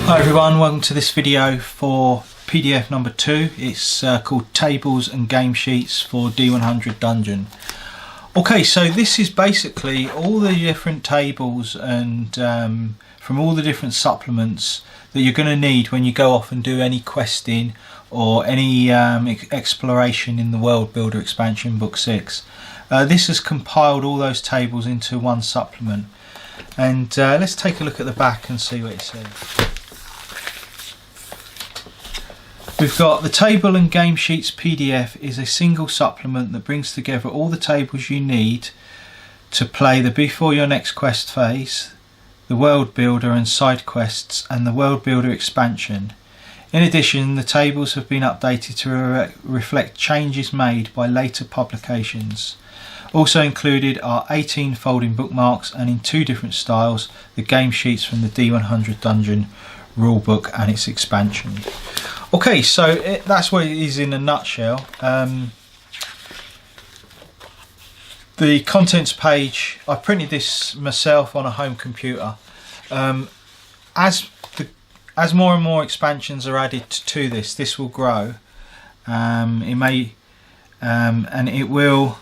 Hi everyone, welcome to this video for PDF number 2. It's called Tables and Game Sheets for D100 Dungeon. Okay, so this is basically all the different tables and from all the different supplements that you're going to need when you go off and do any questing or any exploration in the World Builder expansion book 6. This has compiled all those tables into one supplement, and let's take a look at the back and see what it says. We've got the Table and Game Sheets PDF is a single supplement that brings together all the tables you need to play the Before Your Next Quest phase, the World Builder and side quests, and the World Builder expansion. In addition, the tables have been updated to reflect changes made by later publications. Also included are 18 folding bookmarks, and in 2 different styles, the game sheets from the D100 Dungeon rulebook and its expansion. Okay, so that's what it is in a nutshell. The contents page, I printed this myself on a home computer. As more and more expansions are added to this will grow. And it will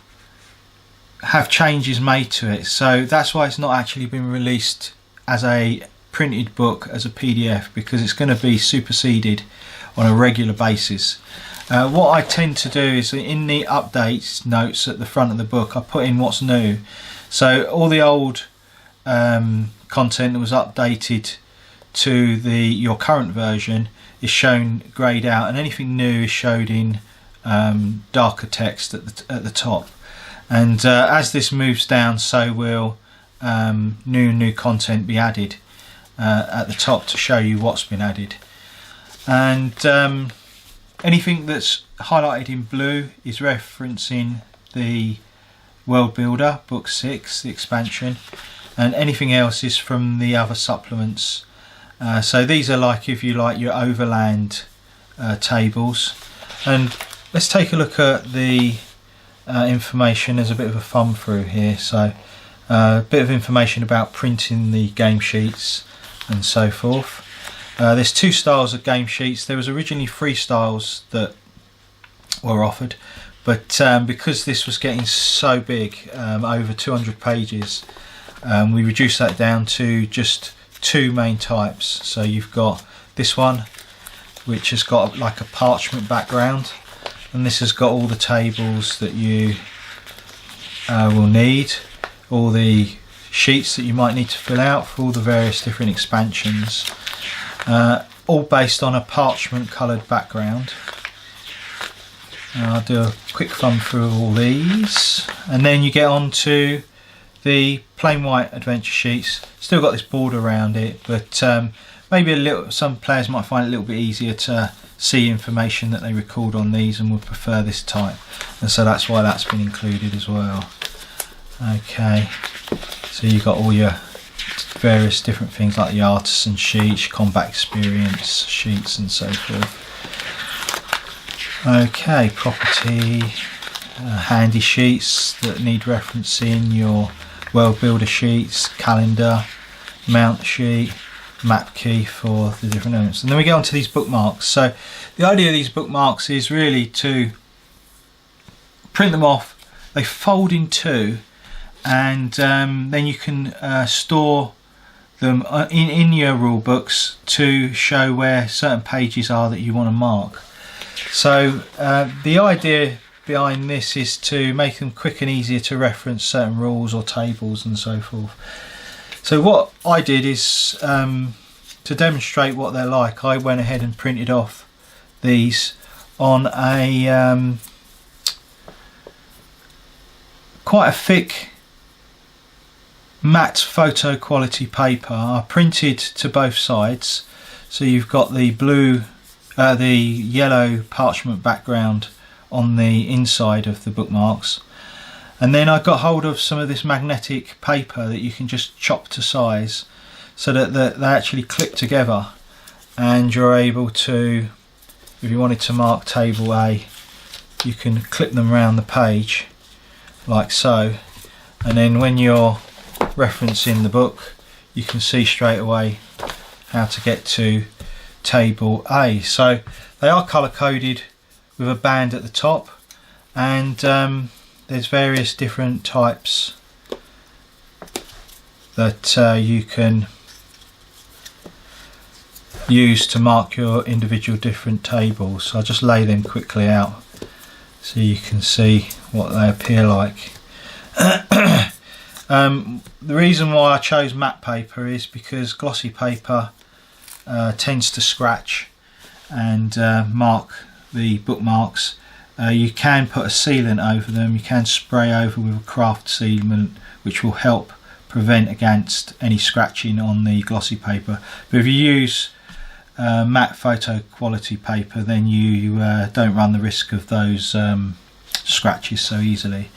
have changes made to it. So that's why it's not actually been released as a printed book, as a PDF, because it's going to be superseded on a regular basis. What I tend to do is in the updates notes at the front of the book, I put in what's new. So all the old content that was updated to your current version is shown greyed out, and anything new is showed in darker text at the top. And as this moves down, so will new content be added at the top to show you what's been added. And anything that's highlighted in blue is referencing the World Builder book 6, the expansion, and anything else is from the other supplements. So these are like, if you like, your overland tables. And let's take a look at the information. There's a bit of a thumb through here, so a bit of information about printing the game sheets and so forth. There's 2 styles of game sheets. There was originally 3 styles that were offered, but because this was getting so big, over 200 pages, we reduced that down to just 2 main types. So you've got this one, which has got like a parchment background, and this has got all the tables that you will need, all the sheets that you might need to fill out for all the various different expansions. All based on a parchment coloured background. I'll do a quick thumb through all these, and then you get on to the plain white adventure sheets. Still got this border around it, but maybe some players might find it a little bit easier to see information that they record on these and would prefer this type, and so that's why that's been included as well. Okay, so you've got all your various different things like the artisan sheets, combat experience sheets, and so forth. Okay, property, handy sheets that need referencing, your world builder sheets, calendar, mount sheet, map key for the different elements. And then we get on to these bookmarks. So the idea of these bookmarks is really to print them off. They fold in 2, and then you can store them in your rule books to show where certain pages are that you want to mark. So the idea behind this is to make them quick and easier to reference certain rules or tables and so forth. So what I did is, to demonstrate what they're like, I went ahead and printed off these on a quite a thick matte photo quality paper. I printed to both sides, so you've got the yellow parchment background on the inside of the bookmarks, and then I got hold of some of this magnetic paper that you can just chop to size, so that they actually clip together, and you're able to, if you wanted to mark table A, you can clip them around the page like so, and then when you're referencing the book, you can see straight away how to get to table A. So they are colour coded with a band at the top, and there's various different types that you can use to mark your individual different tables. So I'll just lay them quickly out so you can see what they appear like. The reason why I chose matte paper is because glossy paper tends to scratch and mark the bookmarks. You can put a sealant over them, you can spray over with a craft sealant, which will help prevent against any scratching on the glossy paper. But if you use matte photo quality paper, then you don't run the risk of those scratches so easily.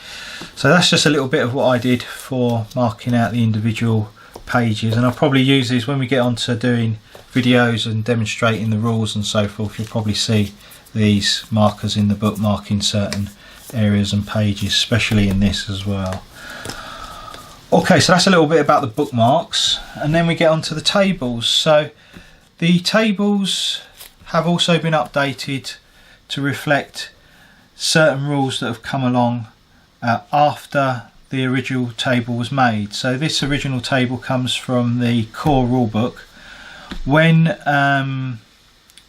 So that's just a little bit of what I did for marking out the individual pages, and I'll probably use these when we get on to doing videos and demonstrating the rules and so forth. You'll probably see these markers in the book marking certain areas and pages, especially in this as well. Okay, so that's a little bit about the bookmarks, and then we get on to the tables. So the tables have also been updated to reflect certain rules that have come along after the original table was made. So this original table comes from the core rulebook. When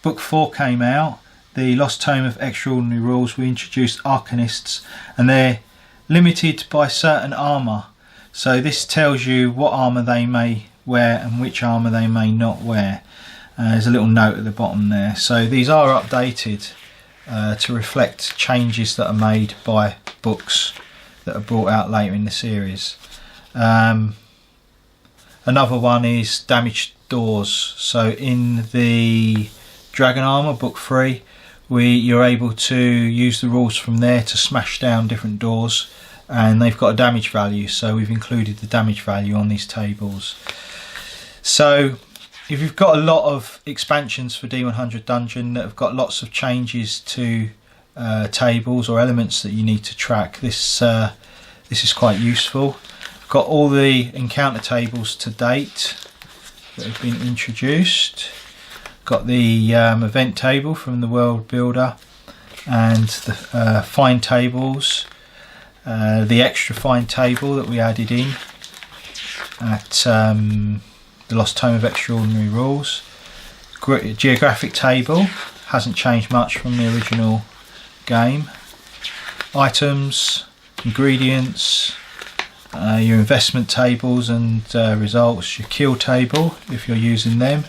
book 4 came out, the Lost Tome of Extraordinary Rules, we introduced Arcanists, and they're limited by certain armour. So this tells you what armour they may wear and which armour they may not wear. There's a little note at the bottom there. So these are updated to reflect changes that are made by books that are brought out later in the series. Another one is damaged doors. So in the Dragon Armour book 3, you're able to use the rules from there to smash down different doors, and they've got a damage value, so we've included the damage value on these tables. So if you've got a lot of expansions for D100 Dungeon that have got lots of changes to tables or elements that you need to track, this is quite useful. Got all the encounter tables to date that have been introduced. Got the event table from the World Builder, and the find tables, the extra find table that we added in at the Lost Tome of Extraordinary Rules. Geographic table hasn't changed much from the original game. Items, ingredients, your investment tables and results, your kill table if you're using them.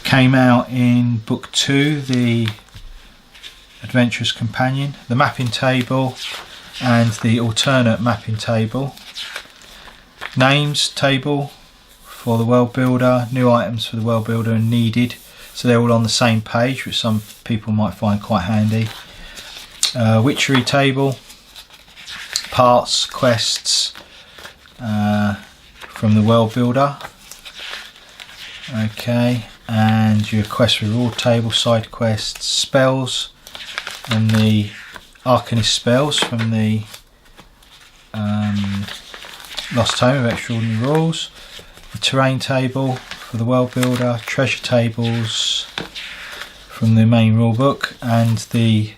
Came out in book 2, the Adventurer's Companion, the mapping table and the alternate mapping table. Names table for the World Builder, new items for the World Builder and needed, so they're all on the same page, which some people might find quite handy. Witchery table, parts, quests from the World Builder. Okay, and your quest reward table, side quests, spells, and the Arcanist spells from the Lost Tome of Extraordinary Rules. The terrain table for the World Builder, treasure tables from the main rulebook, and the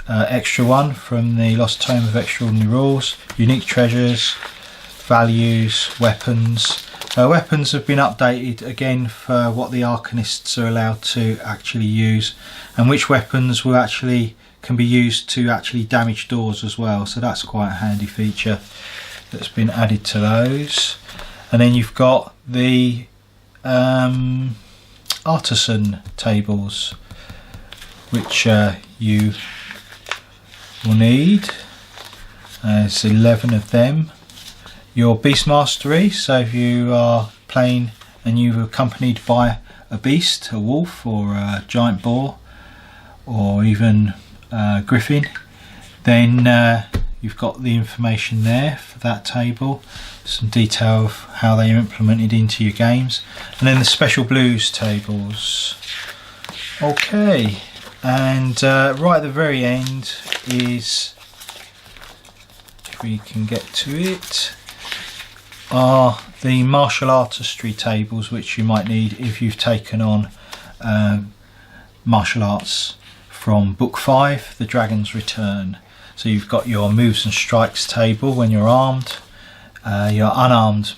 extra one from the Lost Tome of Extraordinary Rules. Unique treasures, values, weapons. Weapons have been updated again for what the Arcanists are allowed to actually use, and which weapons will can be used to actually damage doors as well. So that's quite a handy feature that's been added to those. And then you've got the artisan tables, which you will need. There's 11 of them. Your beast mastery, so if you are playing and you're accompanied by a beast, a wolf or a giant boar or even a griffin, then you've got the information there for that table, some detail of how they are implemented into your games. And then the special blues tables. Okay, and right at the very end is, if we can get to it, are the martial artistry tables, which you might need if you've taken on martial arts from book 5, The Dragon's Return. So you've got your moves and strikes table when you're armed, your unarmed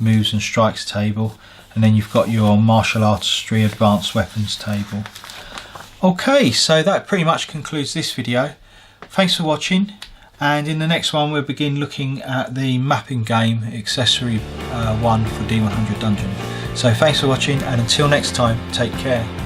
moves and strikes table, and then you've got your martial artistry advanced weapons table. Okay, so that pretty much concludes this video. Thanks for watching, and in the next one we'll begin looking at the mapping game accessory 1 for D100 Dungeon. So thanks for watching, and until next time, take care.